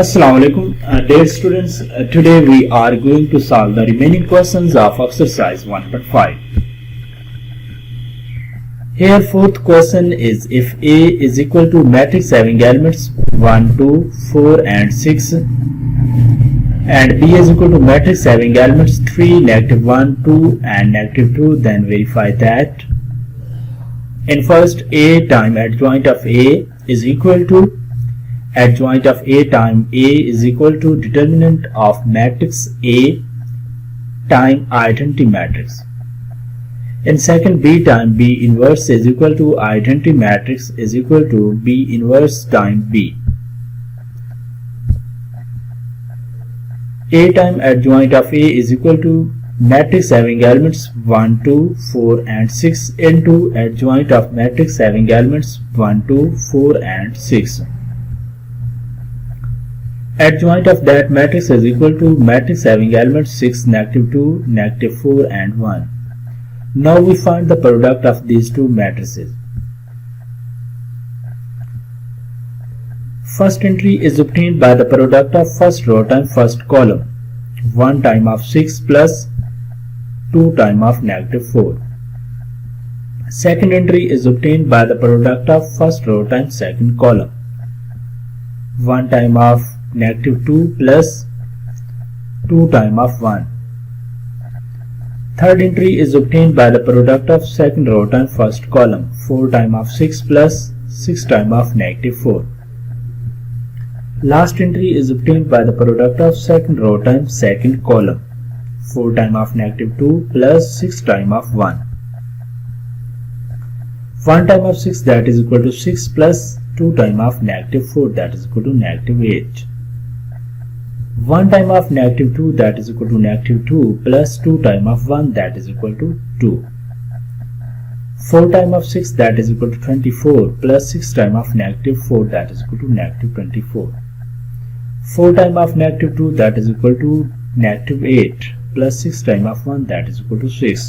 Assalamu alaikum, dear students. Today we are going to solve the remaining questions of exercise 1.5. Here fourth question is, if A is equal to matrix having elements 1, 2, 4 and 6 and B is equal to matrix having elements 3, -1, 2 and -2, then verify that in first A time adjoint of A is equal to adjoint of A time A is equal to determinant of matrix A time identity matrix. In second B time B inverse is equal to identity matrix is equal to B inverse time B. A time adjoint of A is equal to matrix having elements 1, 2, 4 and 6 into adjoint of matrix having elements 1, 2, 4 and 6. Adjoint of that matrix is equal to matrix having elements 6, -2, -4 and 1. Now we find the product of these two matrices. First entry is obtained by the product of first row times first column, 1 time of 6 plus 2 time of -4. Second entry is obtained by the product of first row times second column, 1 time of -2 plus 2 time of 1. Third entry is obtained by the product of second row times first column, 4 time of 6 plus 6 time of -4. Last entry is obtained by the product of second row times second column, 4 time of -2 plus 6 time of 1. 1 time of 6 that is equal to 6 plus 2 time of -4 that is equal to -8. 1 time of -2 that is equal to -2 plus 2 time of 1 that is equal to 2. 4 time of 6 that is equal to 24 plus 6 time of -4 that is equal to -24. 4 time of -2 that is equal to -8 plus 6 time of 1 that is equal to 6.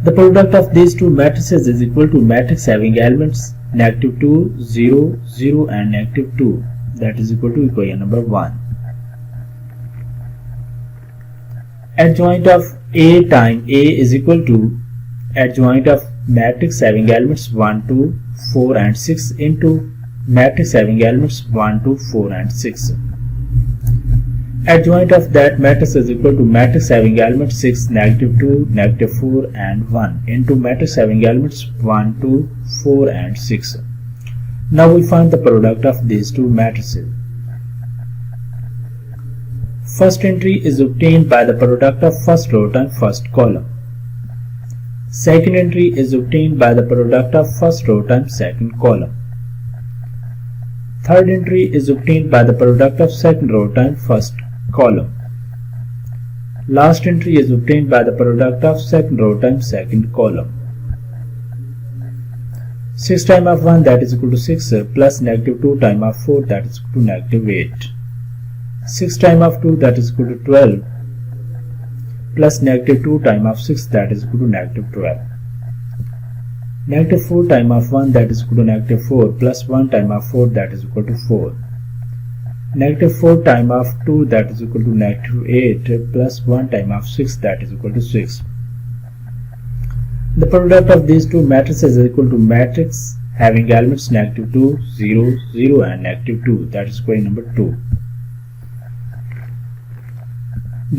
The product of these two matrices is equal to matrix having elements -2, 0, 0 and -2 that is equal to equation number 1. Adjoint of A time A is equal to adjoint of matrix having elements 1, 2, 4 and 6 into matrix having elements 1, 2, 4 and 6. Adjoint of that matrix is equal to matrix having elements 6, -2, -4 and 1 into matrix having elements 1, 2, 4 and 6. Now we find the product of these two matrices. First entry is obtained by the product of first row times first column. Second entry is obtained by the product of first row times second column. Third entry is obtained by the product of second row times first column. Last entry is obtained by the product of second row times second column. 6 time of 1 that is equal to 6 plus -2 time of 4 that is equal to -8. 6 time of 2 that is equal to 12 plus -2 time of 6 that is equal to -12. -4 time of 1 that is equal to -4 plus 1 time of 4 that is equal to 4. -4 time of 2 that is equal to -8 plus 1 time of 6 that is equal to 6. The product of these two matrices is equal to matrix having elements -2, 0, 0 and -2 that is equation number 2.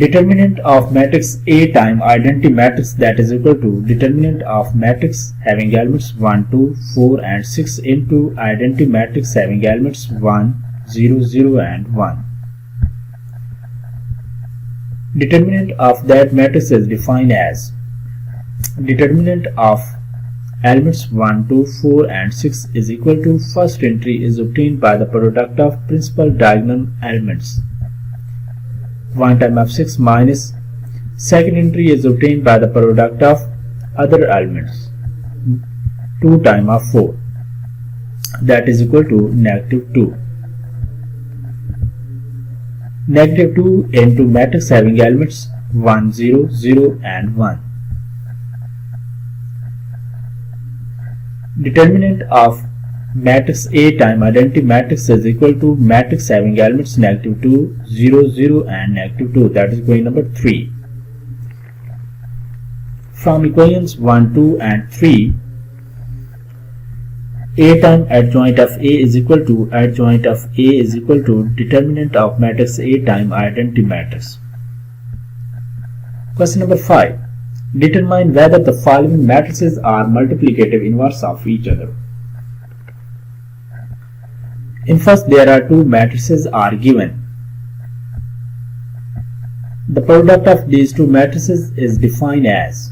Determinant of matrix A time identity matrix that is equal to determinant of matrix having elements 1, 2, 4 and 6 into identity matrix having elements 1, 0, 0 and 1. Determinant of that matrix is defined as determinant of elements 1, 2, 4 and 6 is equal to first entry is obtained by the product of principal diagonal elements 1 time of 6 minus second entry is obtained by the product of other elements 2 time of 4 that is equal to -2. -2 into matrix having elements 1, 0, 0 and 1. Determinant of matrix A time identity matrix is equal to matrix having elements negative 2, 0, 0 and negative 2. That is equation number 3. From equations 1, 2 and 3, A time adjoint of A is equal to adjoint of A is equal to determinant of matrix A time identity matrix. Question number 5. Determine whether the following matrices are multiplicative inverse of each other. In first, there are two matrices are given. The product of these two matrices is defined as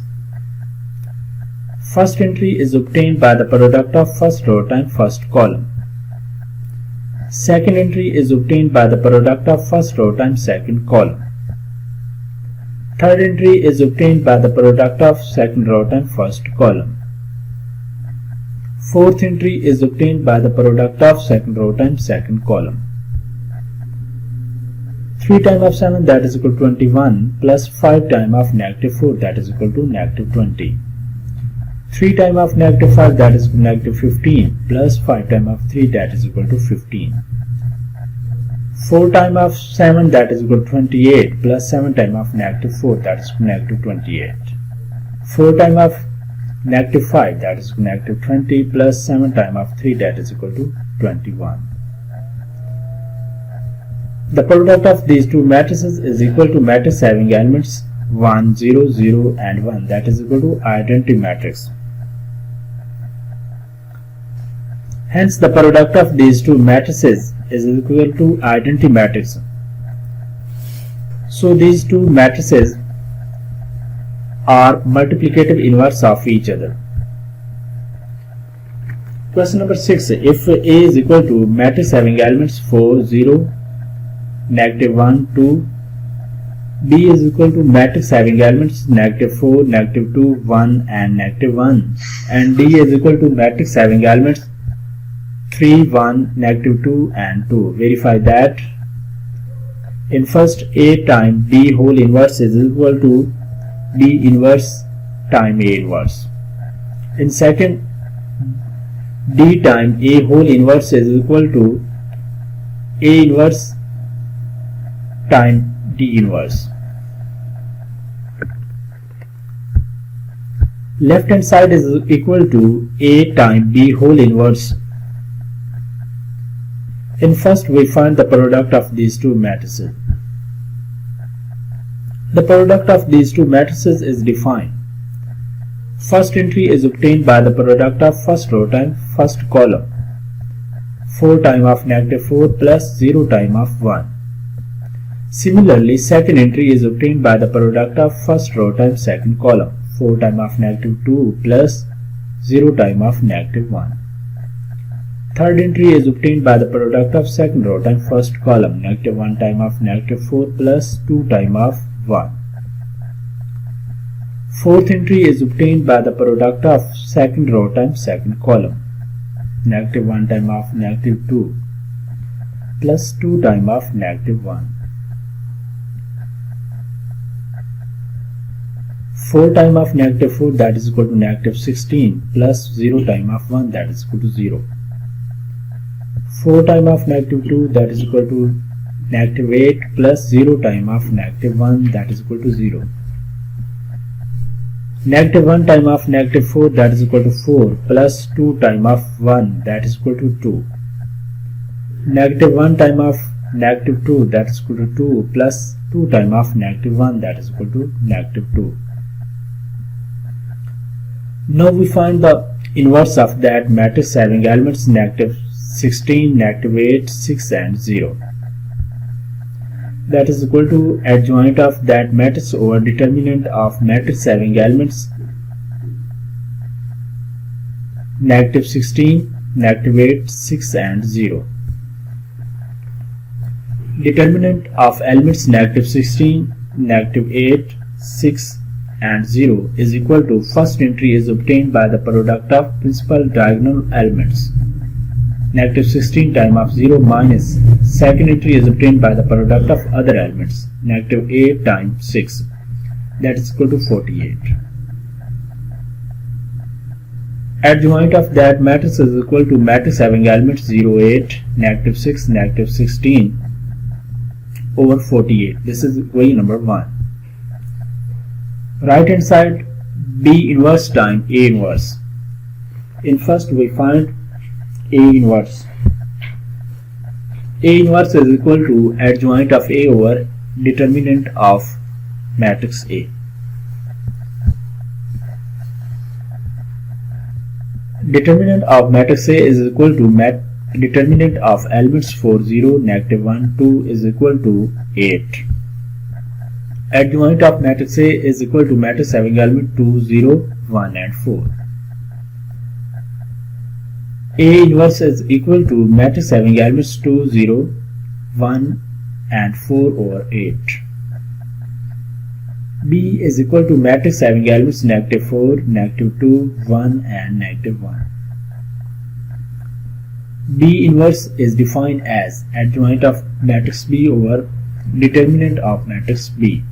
first entry is obtained by the product of first row times first column. Second entry is obtained by the product of first row times second column. Third entry is obtained by the product of second row times first column. Fourth entry is obtained by the product of second row times second column. 3 times of 7 that is equal to 21 plus 5 times of negative 4 that is equal to negative 20. 3 times of negative 5 that is negative 15 plus 5 times of 3 that is equal to 15. 4 times of 7 that is equal to 28 plus 7 times of negative 4 that is negative 28. 4 times of negative 5 that is negative 20 plus 7 times of 3 that is equal to 21. The product of these two matrices is equal to matrix having elements 1, 0, 0 and 1 that is equal to identity matrix. Hence the product of these two matrices is equal to identity matrix. So these two matrices are multiplicative inverse of each other. Question number 6. If A is equal to matrix having elements 4, 0, negative 1, 2, B is equal to matrix having elements negative 4, negative 2, 1 and negative 1, and D is equal to matrix having elements 3, 1, negative 2 and 2. Verify that in first A time D whole inverse is equal to D inverse time A inverse. In second, D time A whole inverse is equal to A inverse time D inverse. Left hand side is equal to A time B whole inverse. In first, we find the product of these two matrices. The product of these two matrices is defined. First entry is obtained by the product of first row times first column. 4 times of negative 4 plus 0 times of 1. Similarly, second entry is obtained by the product of first row times second column. 4 times of negative 2 plus 0 times of negative 1. Third entry is obtained by the product of second row times first column. Negative 1 times of negative 4 plus 2 times of 1. Fourth entry is obtained by the product of second row times second column. Negative 1 times of negative 2 plus 2 times of negative 1. 4 times of negative 4 that is equal to negative 16 plus 0 times of 1 that is equal to 0. 4 times of negative 2 that is equal to negative 8 plus 0 times of negative 1 that is equal to 0. Negative 1 times of negative 4 that is equal to 4 plus 2 times of 1 that is equal to 2. Negative 1 times of negative 2 that is equal to 2 plus 2 times of negative 1 that is equal to negative 2. Now we find the inverse of that matrix having elements negative 16, negative 8, 6 and 0. That is equal to adjoint of that matrix over determinant of matrix having elements negative 16, negative 8, 6 and 0. Determinant of elements negative 16, negative 8, 6 and 0 is equal to first entry is obtained by the product of principal diagonal elements. Negative 16 times of 0 minus second entry is obtained by the product of other elements. Negative 8 times 6 that is equal to 48. Adjoint of that matrix is equal to matrix having elements 0, 8, negative 6, negative 16 over 48. This is equation number 1. Right hand side, B inverse time A inverse. In first we find A inverse. A inverse is equal to adjoint of A over determinant of matrix A. Determinant of matrix A is equal to determinant of elements 4, 0, negative 1, 2 is equal to 8. Adjoint of matrix A is equal to matrix having element 2, 0, 1 and 4. A inverse is equal to matrix having elements 2, 0, 1 and 4 over 8. B is equal to matrix having elements negative 4, negative 2, 1 and negative 1. B inverse is defined as adjoint of matrix B over determinant of matrix B.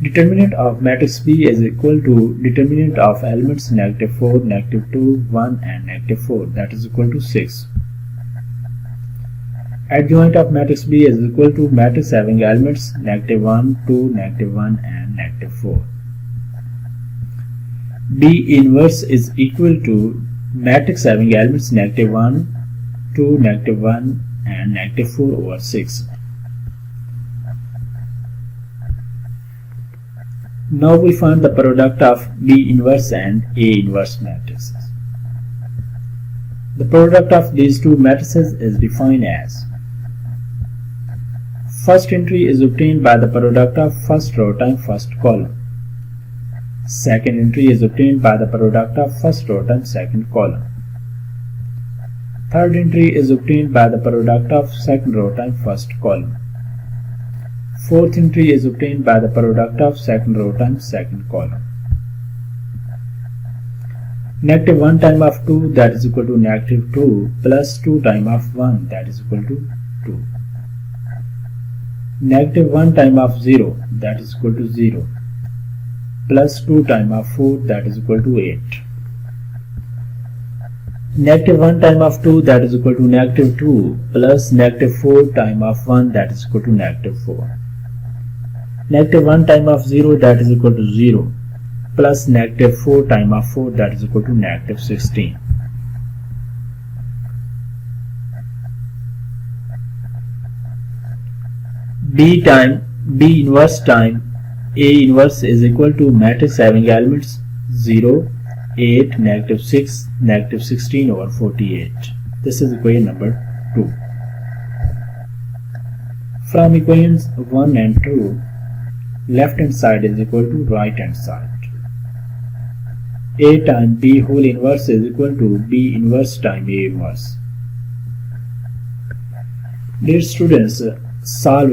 Determinant of matrix B is equal to determinant of elements negative 4, negative 2, 1 and negative 4, that is equal to 6. Adjoint of matrix B is equal to matrix having elements negative 1, 2, negative 1 and negative 4. B inverse is equal to matrix having elements negative 1, 2, negative 1 and negative 4 over 6. Now we find the product of B inverse and A inverse matrices. The product of these two matrices is defined as: first entry is obtained by the product of first row times first column. Second entry is obtained by the product of first row times second column. Third entry is obtained by the product of second row times first column. Fourth entry is obtained by the product of second row times second column. Negative 1 time of 2, that is equal to negative 2, plus 2 time of 1, that is equal to 2. Negative 1 time of 0, that is equal to 0, plus 2 time of 4, that is equal to 8. Negative 1 time of 2, that is equal to negative 2, plus negative 4 time of 1, that is equal to negative 4. Negative 1 time of 0, that is equal to 0, plus negative 4 time of 4, that is equal to negative 16. B inverse time A inverse is equal to matrix having elements 0, 8, negative 6, negative 16 over 48. This is equation number 2. From equations 1 and 2, left hand side is equal to right hand side. A times B whole inverse is equal to B inverse times A inverse. Dear students, solve